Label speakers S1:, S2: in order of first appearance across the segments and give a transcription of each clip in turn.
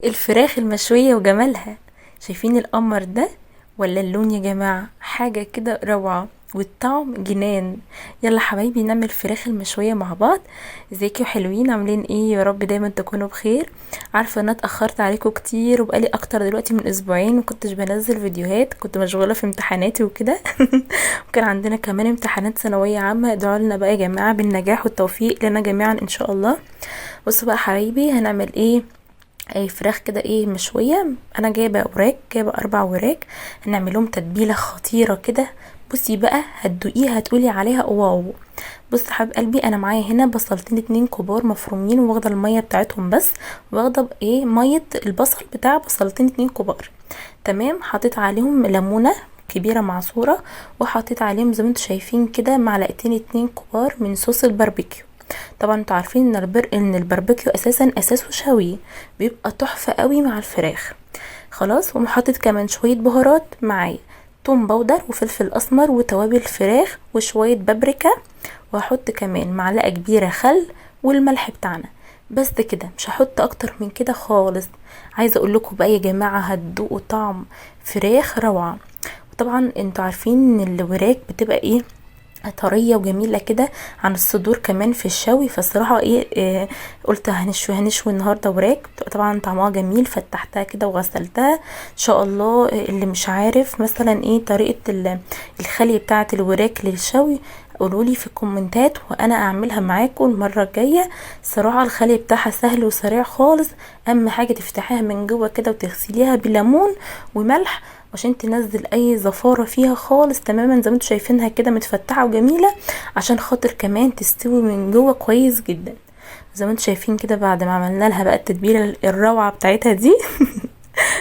S1: الفراخ المشوية وجمالها. شايفين القمر ده ولا اللون يا جماعة؟ حاجة كده روعة والطعم جنان. يلا حبايبي نعمل فراخ المشوية مع بعض. ازيكم حلوين؟ عاملين ايه؟ يا رب دايما تكونوا بخير. عارفة ان انا اتأخرت عليكم كتير وبقالي اكتر دلوقتي من اسبوعين مكنتش بنزل فيديوهات، كنت مشغولة في امتحاناتي وكده. وكان عندنا كمان امتحانات ثانوية عامة. ادعوا لنا بقى يا جماعة بالنجاح والتوفيق لنا جميعا ان شاء الله. بصوا بقى حبايبي هنعمل ايه. اي فراخ كده مشويه. انا جايبه وراك، جايبه 4 وراك. هنعملهم تتبيله خطيره كده. بصي بقى هتدوقيها هتقولي عليها واو. بص حبيب قلبي، انا معايا هنا بصلتين 2 كبار مفرومين، واخده الميه بتاعتهم بس، واخده ميه البصل بتاع بصلتين 2 كبار. تمام. حطيت عليهم ليمونه كبيره معصوره، وحطيت عليهم زي ما انتم شايفين كده معلقتين 2 كبار من صوص الباربيكيو. طبعا انتوا عارفين ان الباربيكيو اساسه شوي، بيبقى تحفه قوي مع الفراخ. خلاص. وحطيت كمان شويه بهارات معايا، توم باودر وفلفل اسمر وتوابل فراخ وشويه بابريكا، وهحط كمان معلقه كبيره خل والملح بتاعنا. بس كده، مش هحط اكتر من كده خالص. عايزه اقول لكم بقى يا جماعه هتدوقوا طعم فراخ روعه. وطبعا انتوا عارفين ان الوراك بتبقى طريه وجميله كده عن الصدور كمان في الشوي. فالصراحه قلت هنشوي النهارده وراك، بتبقى طبعا طعمها جميل. فتحتها كده وغسلتها ان شاء الله. اللي مش عارف مثلا طريقه الخلي بتاعه الوراك للشوي قولولي في الكومنتات وانا اعملها معاكم المره الجايه. صراحه الخلي بتاعها سهل وسريع خالص. اهم حاجه تفتحيها من جوه كده وتغسليها بليمون وملح عشان تنزل اي زفاره فيها خالص تماما، زي ما انتم شايفينها كده متفتحه وجميله، عشان خاطر كمان تستوي من جوه كويس جدا. زي ما انتم شايفين كده بعد ما عملنا لها بقى التتبيله الروعه بتاعتها دي.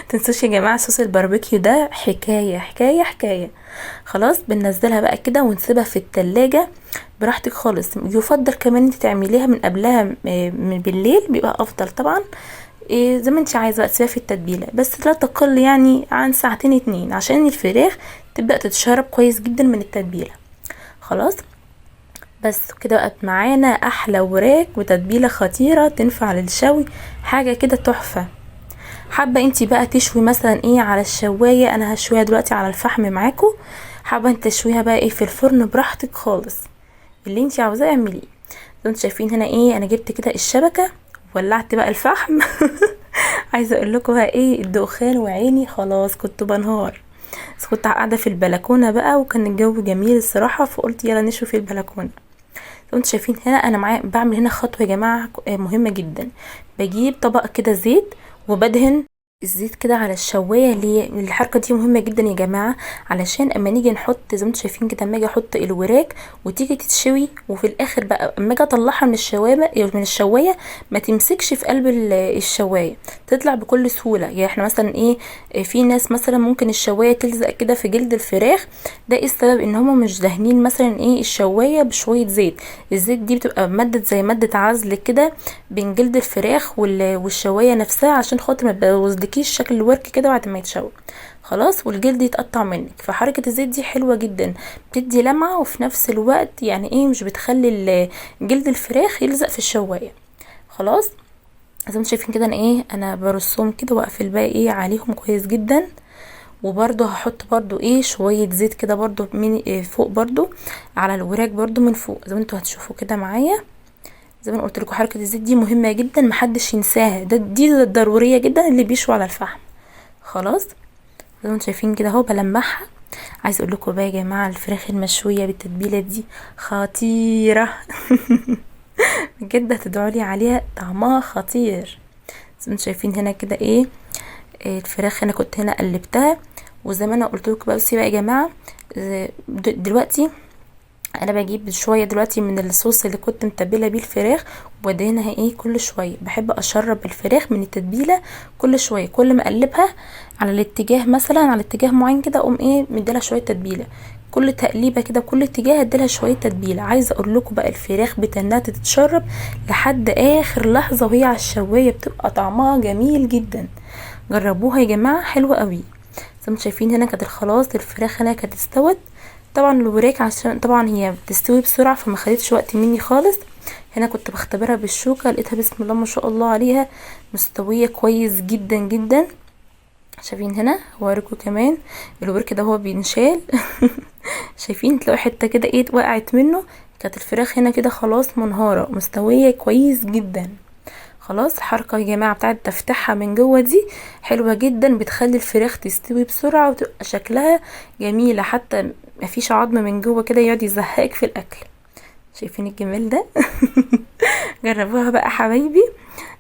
S1: تنسوش يا جماعه صوص الباربيكيو ده حكايه حكايه حكايه. خلاص بننزلها بقى كده ونسيبها في التلاجة براحتك خالص. يفضل كمان انت تعمليها من قبلها من بالليل، بيبقى افضل طبعا. زي ما انت عايزه بقى تسيبها في التتبيله، بس لا تقل يعني عن ساعتين 2 عشان الفراخ تبدا تتشرب كويس جدا من التتبيله. خلاص. بس كده بقت معانا احلى وراك وتتبيله خطيره تنفع للشوي. حاجه كده تحفه. حابه انتي بقى تشوي مثلا على الشوايه، انا هشويها دلوقتي على الفحم معاكم. حابه انت تشويها بقى في الفرن براحتك خالص، اللي انتي عاوزاه اعمليه. زي ما انتوا شايفين هنا انا جبت كده الشبكه ولعت بقى الفحم. عايزه اقول لكم بقى الدخان وعيني خلاص كنت بنهار. بس كنت قاعده في البلكونه بقى وكان الجو جميل الصراحه، فقلت يلا نشوي في البلكونه. انتوا شايفين هنا انا معايا بعمل هنا خطوه يا جماعه مهمه جدا. بجيب طبق كده زيت وبدهن الزيت كده على الشوايه. الحركه دي مهمه جدا يا جماعه، علشان اما نيجي نحط زي ما انتوا شايفين كده، اما اجي احط الوراك وتيجي تتشوي وفي الاخر بقى اما اجي اطلعها من الشوايه ما تمسكش في قلب الشوايه، تطلع بكل سهوله. يعني احنا مثلا في ناس مثلا ممكن الشوايه تلزق كده في جلد الفراخ. ده السبب ان هما مش دهنين مثلا الشوايه بشويه زيت. الزيت دي بتبقى ماده زي ماده عزل كده بين جلد الفراخ والشوايه نفسها، عشان خاطر ما تبوظلكيش شكل الورك كده بعد ما يتشوي. خلاص. والجلد يتقطع منك. فحركه الزيت دي حلوه جدا، بتدي لمعه وفي نفس الوقت يعني مش بتخلي جلد الفراخ يلزق في الشوايه. خلاص. زي ما انتم شايفين كده انا برصهم كده واقفل بقى عليهم كويس جدا. وبرده هحط برده شويه زيت كده برده من فوق برده على الوراك برده من فوق، زي ما انتوا هتشوفوا كده معايا. زي ما قلت لكم حركه الزيت دي مهمه جدا، محدش ينساها. دي ضروريه جدا اللي بيشوي على الفحم. خلاص. زي ما انتم شايفين كده اهو بلمعها. عايز اقول لكم بقى يا جماعه الفراخ المشويه بالتتبيله دي خطيره. بجد هتدعوا لي عليها، طعمها خطير. زي ما انتم شايفين هنا كده الفراخ انا كنت هنا قلبتها. وزي ما انا قلت لكم بس بقى يا جماعه، دلوقتي انا بجيب شويه دلوقتي من الصوص اللي كنت متبله بيه الفراخ، وبدهنها كل شويه. بحب اشرب الفراخ من التتبيله كل شويه، كل ما اقلبها على الاتجاه مثلا على اتجاه معين كده اقوم مديلها شويه تتبيله. كل تقليبه كده كل اتجاه اديلها شويه تتبيله. عايزه اقول لكم بقى الفراخ بتنها تتشرب لحد اخر لحظه وهي على الشوايه، بتبقى طعمها جميل جدا. جربوها يا جماعه، حلوه قوي. زي ما شايفين هنا كانت خلاص الفراخ هنا كانت استوت. طبعا الوراك عشان طبعا هي بتستوي بسرعه فما خدتش وقت مني خالص. هنا كنت بختبرها بالشوكة، لقيتها بسم الله ما شاء الله عليها مستوية كويس جدا جدا. شايفين هنا هوريكم كمان الورك ده هو بينشال شايفين تلاقوا حته كده ايه وقعت منه، كانت الفراخ هنا كده خلاص منهاره مستويه كويس جدا. خلاص الحركه يا جماعه بتاعه تفتحها من جوه دي حلوه جدا، بتخلي الفراخ تستوي بسرعه وتبقى شكلها جميله، حتى مفيش عظم من جوه كده يقعد يزهقك في الاكل. شايفين الجمال ده جربوها بقى حبايبي،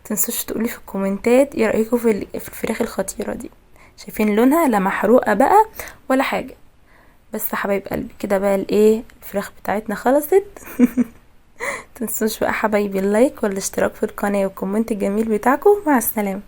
S1: متنسوش تقولي في الكومنتات ايه رايكم في الفراخ الخطيره دي. شايفين لونها لا محروقه بقى ولا حاجه. بس حبايب قلبي كده بقى الايه الفراخ بتاعتنا خلصت تنسوش بقى حبايبي اللايك والاشتراك في القناه والكومنت الجميل بتاعكم. مع السلامه.